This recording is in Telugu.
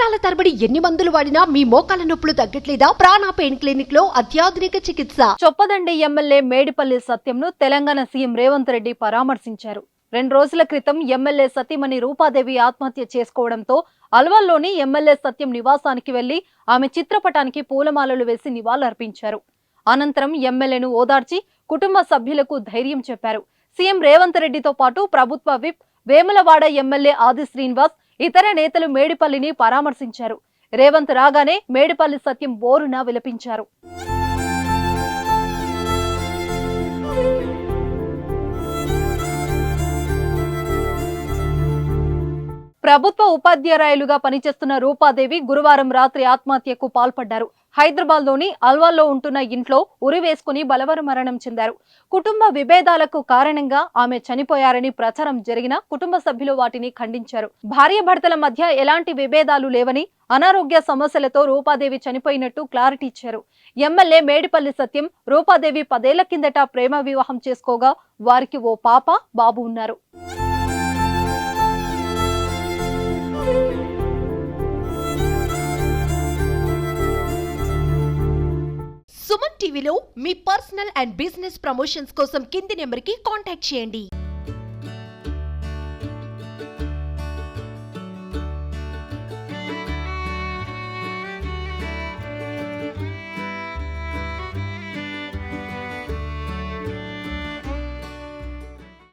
సంవత్సరాల తరబడి ఎన్ని మందులు వాడినా మీ మోకాల నొప్పులు తగ్గట్లేదా? ప్రాణ పెయిన్ క్లినిక్ లో అత్యాధునిక చికిత్స. చొప్పదండి ఎమ్మెల్యే మేడిపల్లి సత్యంను తెలంగాణ సీఎం రేవంత్ రెడ్డి పరామర్శించారు. 2 రోజుల క్రితం ఎమ్మెల్యే సతీమణి రూపాదేవి ఆత్మహత్య చేసుకోవడంతో అల్వాల్లోని ఎమ్మెల్యే సత్యం నివాసానికి వెళ్లి ఆమె చిత్రపటానికి పూలమాలలు వేసి నివాళులర్పించారు. అనంతరం ఎమ్మెల్యేను ఓదార్చి కుటుంబ సభ్యులకు ధైర్యం చెప్పారు. సీఎం రేవంత్ రెడ్డితో పాటు ప్రభుత్వ విప్ వేములవాడ ఎమ్మెల్యే ఆది శ్రీనివాస్ ఇతర నేతలు మేడిపల్లిని పరామర్శించారు. రేవంత్ రాగానే మేడిపల్లి సత్యం బోరున విలపించారు. ప్రభుత్వ ఉపాధ్యాయులుగా పనిచేస్తున్న రూపాదేవి గురువారం రాత్రి ఆత్మహత్యకు పాల్పడ్డారు. హైదరాబాద్లోని అల్వాల్లో ఉంటున్న ఇంట్లో ఉరివేసుకుని బలవరమరణం చెందారు. కుటుంబ విభేదాలకు కారణంగా ఆమె చనిపోయారని ప్రచారం జరిగిన కుటుంబ సభ్యులు వాటిని ఖండించారు. భార్యాభర్తల మధ్య ఎలాంటి విభేదాలు లేవని, అనారోగ్య సమస్యలతో రూపాదేవి చనిపోయినట్టు క్లారిటీ ఇచ్చారు. ఎమ్మెల్యే మేడిపల్లి సత్యం రూపాదేవి 10 ఏళ్ల కిందట ప్రేమ వివాహం చేసుకోగా వారికి ఓ పాప, బాబు ఉన్నారు. సుమన్ టీవీలో మీ పర్సనల్ అండ్ బిజినెస్ ప్రమోషన్స్ కోసం కింది నెంబర్కి కాంటాక్ట్ చేయండి.